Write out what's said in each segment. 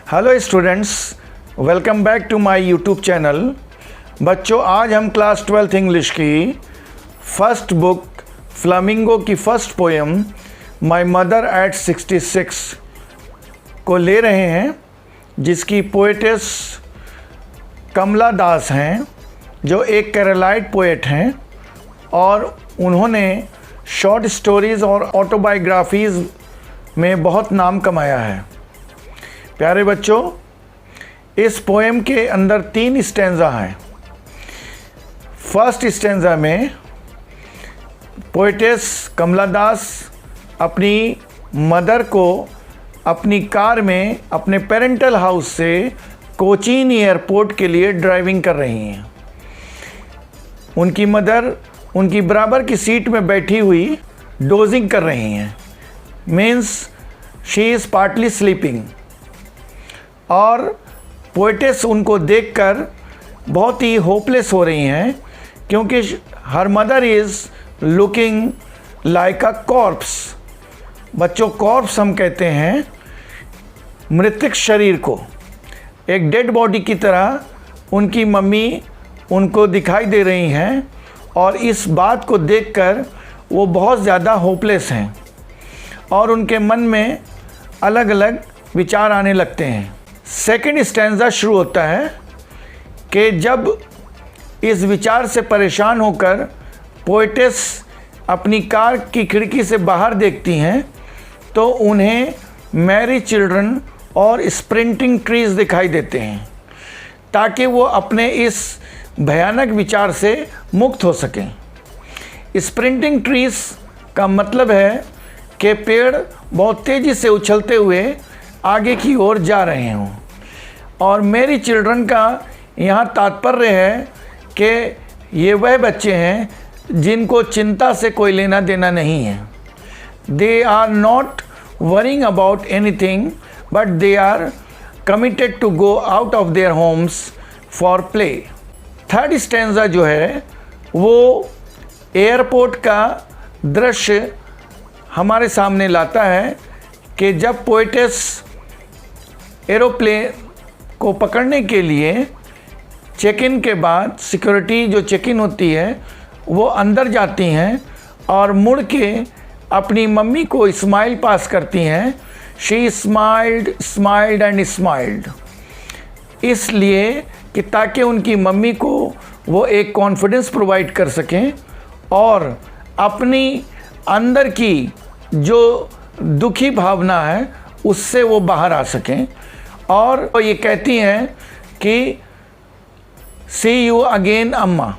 Hello students, welcome back to my YouTube channel. बच्चों, आज हम क्लास 12th इंग्लिश की फर्स्ट बुक फ्लामिंगो की first poem my mother at 66 को ले रहे हैं, जिसकी पोएटेस कमला दास हैं, जो एक केरलाइट पोएट हैं और उन्होंने शॉर्ट स्टोरीज़ और ऑटोबायोग्राफीज़ में बहुत नाम कमाया है। प्यारे बच्चों, इस पोएम के अंदर 3 स्टैंजा हैं। फर्स्ट स्टैंजा में पोएटेस कमला दास अपनी मदर को अपनी कार में अपने पेरेंटल हाउस से कोचीन एयरपोर्ट के लिए ड्राइविंग कर रही हैं। उनकी मदर उनकी बराबर की सीट में बैठी हुई डोजिंग कर रही हैं, means she is partly sleeping. और पोएटेस उनको देखकर बहुत ही होपलेस हो रही हैं, क्योंकि her mother is looking like a corps. बच्चों, कॉर्प्स हम कहते हैं मृतक शरीर को। एक डेड बॉडी की तरह उनकी मम्मी उनको दिखाई दे रही हैं और इस बात को देखकर वो बहुत ज़्यादा होपलेस हैं और उनके मन में अलग अलग विचार आने लगते हैं। सेकंड स्टैंजा शुरू होता है कि जब इस विचार से परेशान होकर पोएटेस अपनी कार की खिड़की से बाहर देखती हैं तो उन्हें मैरी चिल्ड्रन और स्प्रिंटिंग ट्रीज़ दिखाई देते हैं, ताकि वो अपने इस भयानक विचार से मुक्त हो सकें। स्प्रिंटिंग ट्रीज़ का मतलब है कि पेड़ बहुत तेज़ी से उछलते हुए आगे की ओर जा रहे हों, और मेरी चिल्ड्रन का यहाँ तात्पर्य है कि ये वह बच्चे हैं जिनको चिंता से कोई लेना देना नहीं है। They are not worrying about anything, but they are committed to go out of their homes for play. Third stanza जो है वो एयरपोर्ट का दृश्य हमारे सामने लाता है कि जब पोएटेस एरोप्लेन को पकड़ने के लिए चेक इन के बाद सिक्योरिटी जो चेक इन होती है वो अंदर जाती हैं और मुड़ के अपनी मम्मी को स्माइल पास करती हैं। She smiled smiled and smiled, इसलिए कि ताकि उनकी मम्मी को वो एक कॉन्फिडेंस प्रोवाइड कर सकें और अपनी अंदर की जो दुखी भावना है उससे वो बाहर आ सकें। और ये कहती हैं कि सी यू अगेन अम्मा,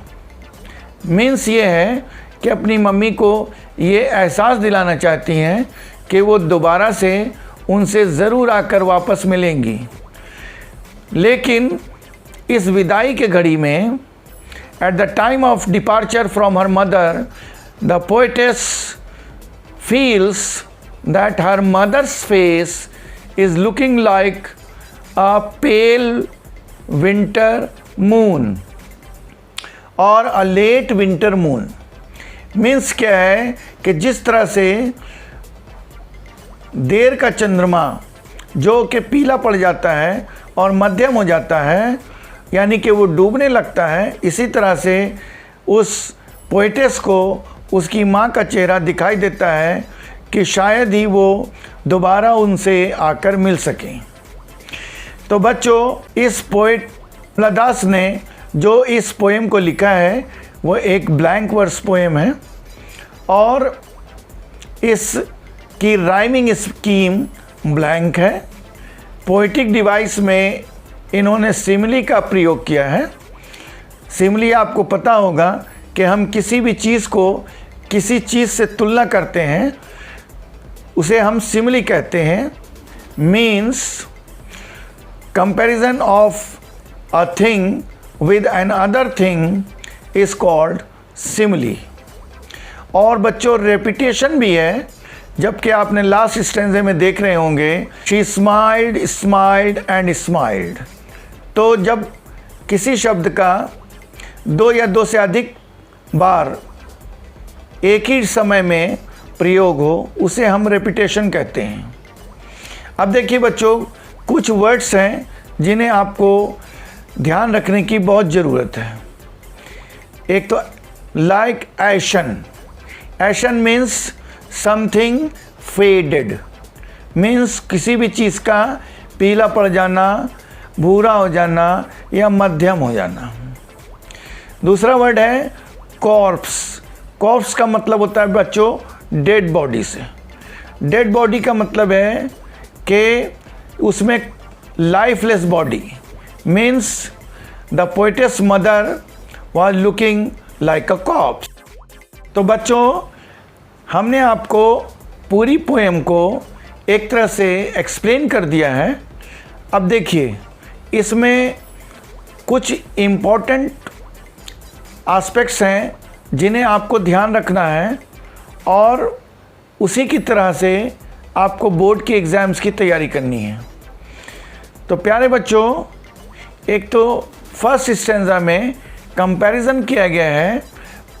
मीन्स ये है कि अपनी मम्मी को ये एहसास दिलाना चाहती हैं कि वो दोबारा से उनसे ज़रूर आकर वापस मिलेंगी। लेकिन इस विदाई के घड़ी में, at the time of departure from her mother, the poetess feels that her mother's face is looking like a pale winter moon or a late winter moon। Means क्या है कि जिस तरह से देर का चंद्रमा जो कि पीला पड़ जाता है और मध्यम हो जाता है, यानी कि वो डूबने लगता है, इसी तरह से उस पोएटेस को उसकी माँ का चेहरा दिखाई देता है कि शायद ही वो दोबारा उनसे आकर मिल सकें। तो बच्चों, इस पोएट कमला दास ने जो इस पोएम को लिखा है वो एक ब्लैंक वर्स पोएम है और इसकी राइमिंग स्कीम ब्लैंक है। पोएटिक डिवाइस में इन्होंने सिमिली का प्रयोग किया है। सिमिली आपको पता होगा कि हम किसी भी चीज़ को किसी चीज़ से तुलना करते हैं, उसे हम सिमिली कहते हैं। Means comparison of a thing with an other thing is called simile. और बच्चों, रेपिटेशन भी है, जबकि आपने लास्ट स्टेंजे में देख रहे होंगे she smiled smiled and smiled. तो जब किसी शब्द का 2 या 2 से अधिक बार एक ही समय में प्रयोग हो उसे हम रेपिटेशन कहते हैं। अब देखिए बच्चों, कुछ वर्ड्स हैं जिन्हें आपको ध्यान रखने की बहुत ज़रूरत है। एक तो लाइक एशन। एशन मीन्स समथिंग फेडेड, मीन्स किसी भी चीज़ का पीला पड़ जाना, भूरा हो जाना या मध्यम हो जाना। दूसरा वर्ड है कॉर्प्स। कॉर्प्स का मतलब होता है बच्चों डेड बॉडी से। डेड बॉडी का मतलब है कि उसमें lifeless body, means the poetess mother was looking like a corps. तो बच्चों, हमने आपको पूरी पोएम को एक तरह से एक्सप्लेन कर दिया है। अब देखिए, इसमें कुछ इम्पोर्टेंट एस्पेक्ट्स हैं जिन्हें आपको ध्यान रखना है और उसी की तरह से आपको बोर्ड के एग्ज़ाम्स की तैयारी करनी है। तो प्यारे बच्चों, एक तो फर्स्ट स्टैंजा में कंपैरिजन किया गया है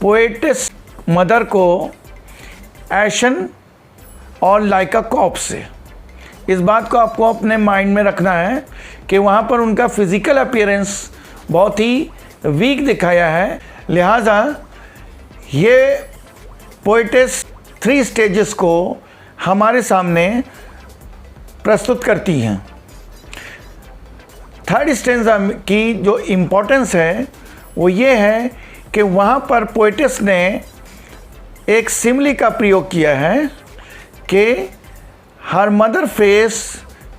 पोएटेस मदर को एशन और लाइक अ कॉर्प्स से। इस बात को आपको अपने माइंड में रखना है कि वहाँ पर उनका फिज़िकल अपीयरेंस बहुत ही वीक दिखाया है, लिहाजा ये पोएटेस 3 स्टेजेस को हमारे सामने प्रस्तुत करती हैं। थर्ड स्टेंजा की जो इम्पोर्टेंस है वो ये है कि वहाँ पर पोएटेस ने एक सिमिली का प्रयोग किया है कि हर mother face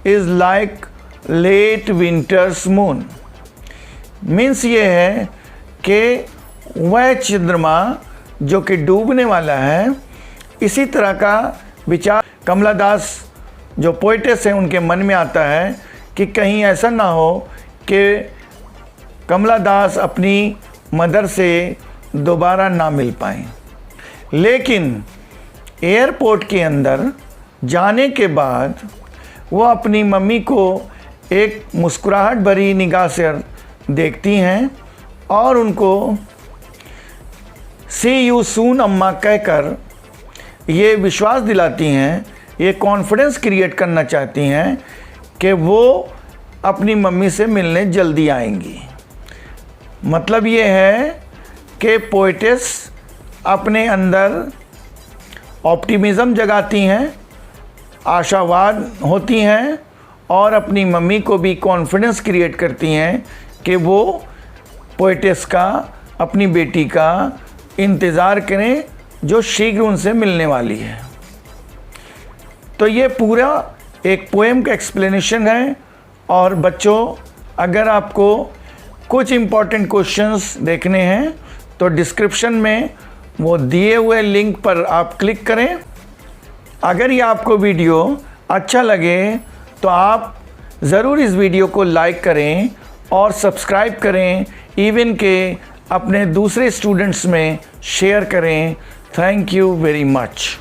is like late winter's moon. Means ये है कि वह चंद्रमा जो कि डूबने वाला है, इसी तरह का विचार कमला दास जो पोएटेस हैं उनके मन में आता है कि कहीं ऐसा ना हो कि कमला दास अपनी मदर से दोबारा ना मिल पाएँ। लेकिन एयरपोर्ट के अंदर जाने के बाद वो अपनी मम्मी को एक मुस्कुराहट भरी निगाह से देखती हैं और उनको सी यू सून अम्मा कहकर ये विश्वास दिलाती हैं, ये कॉन्फिडेंस क्रिएट करना चाहती हैं कि वो अपनी मम्मी से मिलने जल्दी आएंगी। मतलब ये है कि पोएटेस अपने अंदर ऑप्टिमिज़म जगाती हैं, आशावाद होती हैं और अपनी मम्मी को भी कॉन्फिडेंस क्रिएट करती हैं कि वो पोएटेस का, अपनी बेटी का इंतज़ार करें जो शीघ्र उनसे मिलने वाली है। तो ये पूरा एक पोएम का एक्सप्लेनेशन है। और बच्चों, अगर आपको कुछ इम्पॉर्टेंट क्वेश्चंस देखने हैं तो डिस्क्रिप्शन में वो दिए हुए लिंक पर आप क्लिक करें। अगर ये आपको वीडियो अच्छा लगे तो आप ज़रूर इस वीडियो को लाइक करें और सब्सक्राइब करें, इवन के अपने दूसरे स्टूडेंट्स में शेयर करें। Thank you very much.